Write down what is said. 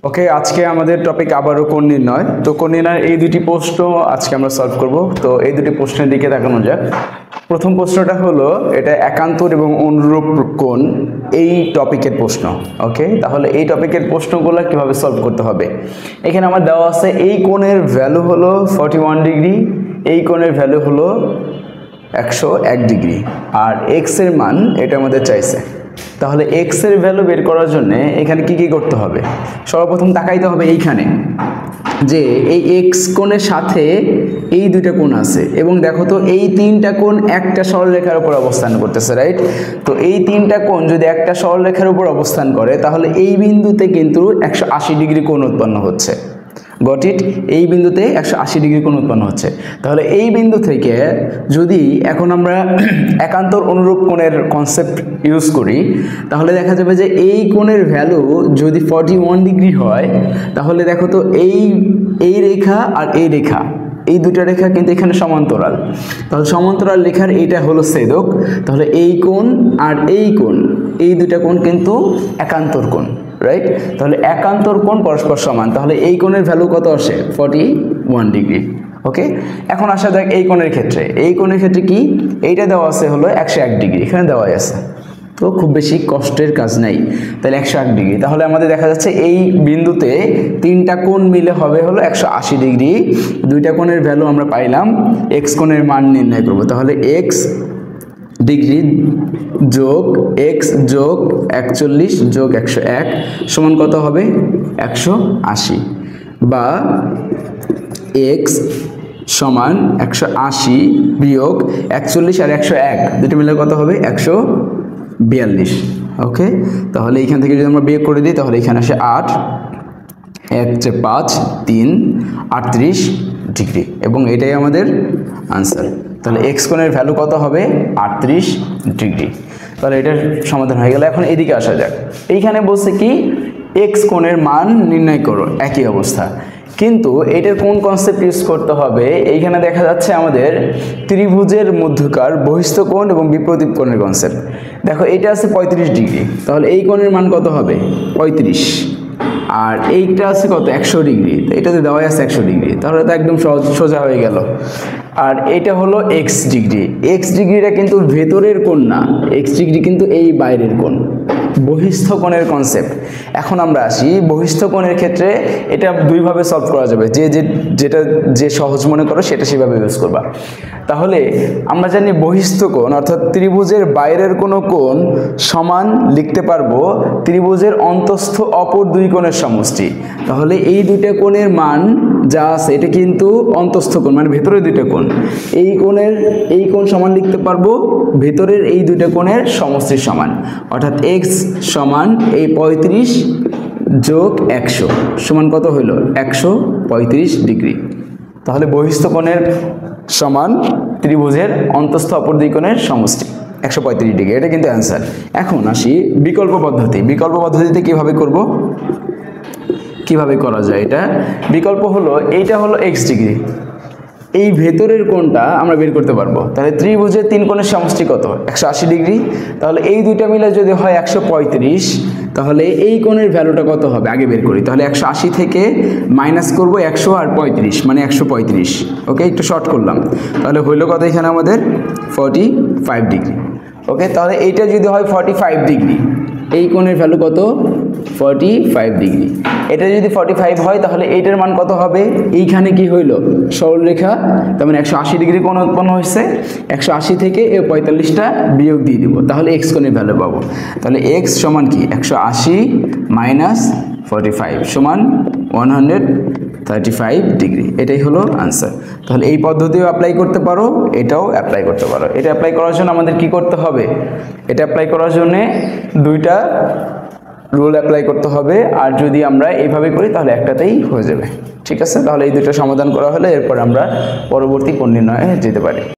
ওকে, আজকে আমাদের টপিক আবারও কোণ নির্ণয়। তো কোণ নির্ণয়ের এই দুটি প্রশ্ন আজকে আমরা সলভ করব। তো এই দুটি প্রশ্নের দিকে তাকানো যাক। প্রথম প্রশ্নটা হলো, এটা একান্তর এবং অনুরূপ কোণ এই টপিকের প্রশ্ন। ওকে, তাহলে এই টপিকের প্রশ্নগুলো কিভাবে সলভ করতে হবে। এখানে আমার দেওয়া আছে এই কোণের ভ্যালু হলো 41 ডিগ্রি, এই কোণের ভ্যালু হলো 101 ডিগ্রি, আর এক্স এর মান এটা আমাদের চাইছে। তাহলে এক্স এর ভ্যালু বের করার জন্য এখানে কি করতে হবে? সর্বপ্রথম তাকাইতে হবে এইখানে যে এই এক্স কোণের সাথে এই দুইটা কোণ আছে, এবং দেখো তো এই তিনটা কোণ একটা সরলরেখার উপর অবস্থান করতেছে, রাইট? তো এই তিনটা কোণ যদি একটা সরলরেখার উপর অবস্থান করে তাহলে এই বিন্দুতে কিন্তু 180 ডিগ্রি কোণ উৎপন্ন হচ্ছে। Got it? এই বিন্দুতে 180 ডিগ্রি কোণ উৎপন্ন হচ্ছে। তাহলে এই বিন্দু থেকে যদি এখন আমরা একান্তর অনুরূপ কোণের কনসেপ্ট ইউজ করি, তাহলে দেখা যাবে যে এই কোণের ভ্যালু যদি 41 ডিগ্রি হয়, তাহলে দেখো তো এই রেখা আর এই রেখা, এই দুটা রেখা কিন্তু এখানে সমান্তরাল। তাহলে সমান্তরাল রেখার এইটা হলো ছেদক। তাহলে এই কোণ আর এই কোণ, এই দুটা কোণ কিন্তু একান্তর কোণ, রাইট? তাহলে একান্তর কোণ পরস্পর সমান। তাহলে এই কোণের ভ্যালু কত আসে? 41 ডিগ্রি। ওকে, এখন আসা যাক এই কোণের ক্ষেত্রে। এই কোণের ক্ষেত্রে কি এইটা দেওয়া আছে হলো 101 ডিগ্রি, এখানে দেওয়াই আছে, তো খুব বেশি কষ্টের কাজ নাই। তাহলে 108 ডিগ্রি। তাহলে আমাদের দেখা যাচ্ছে এই বিন্দুতে তিনটা কোণ মিলে হবে হলো 180 ডিগ্রি। দুইটা কোণের ভ্যালু আমরা পাইলাম, এক্স কোণের মান নির্ণয় করব। তাহলে এক্স ডিগ্রি যোগ এক্স যোগ 41 যোগ 101 সমান কত হবে? 180, বা এক্স সমান 180 বিয়োগ 41 আর 101 দুটো মিলে কত হবে? 142। ওকে, তাহলে এইখান থেকে যদি আমরা বিয়োগ করে দিই তাহলে এখানে আসে 8, 1 5 3 38 ডিগ্রি, এবং এটাই আমাদের আনসার। তাহলে এক্স কোণের ভ্যালু কত হবে? 38 ডিগ্রি। তাহলে এটার সমাধান হয়ে গেল। এখন এদিকে আসা যাক। এইখানে বলছে কি এক্স কোণের মান নির্ণয় করো, একই অবস্থা, কিন্তু এটার কোন কনসেপ্ট ইউজ করতে হবে? এইখানে দেখা যাচ্ছে আমাদের ত্রিভুজের মধ্যকার বহিস্থ কোণ এবং বিপরীত কোণের কনসেপ্ট। দেখো এটা আছে 35 ডিগ্রি, তাহলে এই কোণের মান কত হবে? 35। আর এইটা আছে কত? 100 ডিগ্রি, এটাতে দেওয়াই আছে 100 ডিগ্রি, তাহলে তো একদম সোজা হয়ে গেল। আর এটা হলো এক্স ডিগ্রি। এক্স ডিগ্রিটা কিন্তু ভেতরের কোণ না, এক্স ডিগ্রি কিন্তু এই বাইরের কোণ, বহিস্থ কোণের কনসেপ্ট। এখন আমরা আসি বহিস্থ কোণের ক্ষেত্রে। এটা দুইভাবে সলভ করা যাবে, যেটা সহজ মনে করো সেটা সেভাবে ইউজ করবা। তাহলে আমরা জানি বহিস্থ কোণ অর্থাৎ ত্রিভুজের বাইরের কোনো কোণ সমান লিখতে পারবো ত্রিভুজের অন্তঃস্থ অপর দুই কোণের সমষ্টি। তাহলে এই দুইটা কোণের মান যা আছে এটা কিন্তু অন্তঃস্থ কোণ, মানে ভেতরের দুইটা কোণ। এই কোণ সমান লিখতে পারবো ভেতরের এই দুইটা কোণের সমষ্টির সমান, অর্থাৎ এক্স সমান এই 35 যোগ 100 সমান কত হইল? 135 ডিগ্রি। তাহলে বহিস্থ কোণের সমান ত্রিভুজের অন্তঃস্থ অপর দুই কোণের সমষ্টি 135 ডিগ্রি, এটা কিন্তু অ্যান্সার। এখন আসি বিকল্প পদ্ধতি। বিকল্প পদ্ধতিতে কিভাবে করব, কিভাবে করা যায় এটা? বিকল্প হলো এইটা হলো এক্স ডিগ্রি, এই ভেতরের কোণটা আমরা বের করতে পারবো। তাহলে ত্রিভুজের তিন কোণের সমষ্টি কত? 180 ডিগ্রি। তাহলে এই দুইটা মিলে যদি হয় 135, তাহলে এই কোণের ভ্যালুটা কত হবে আগে বের করি। তাহলে 180 থেকে মাইনাস করব 100 আর 35, মানে 135। ওকে, একটু শর্ট করলাম। তাহলে হইল কত এখানে আমাদের? 45 ডিগ্রি। ওকে, তাহলে এইটা যদি হয় 45 ডিগ্রি, এই কোণের ভ্যালু কত? 45 ডিগ্রি। এটা যদি 45 হয় তাহলে এইটার মান কত হবে? এইখানে কি হইল? সরলরেখা, তার মানে 180 ডিগ্রি কোণ উৎপন্ন হয়েছে। 180 থেকে এই 45টা বিয়োগ দিয়ে দিব, তাহলে এক্স কোণের ভ্যালু পাবো। তাহলে এক্স সমান কি? 180 মাইনাস 45 সমান 135 ডিগ্রি। এটাই হলো আনসার। তাহলে এই পদ্ধতিও অ্যাপ্লাই করতে পারো, এটাও অ্যাপ্লাই করতে পারো। এটা অ্যাপ্লাই করার জন্য আমাদের কি করতে হবে? এটা অ্যাপ্লাই করার জন্য দুইটা রুল অ্যাপ্লাই করতে হবে, আর যদি আমরা এইভাবে করি তাহলে একটাতেই হয়ে যাবে। ঠিক আছে, তাহলে এই দুটো সমাধান করা হলে এরপর আমরা পরবর্তী কোণ নির্ণয়ে যেতে পারি।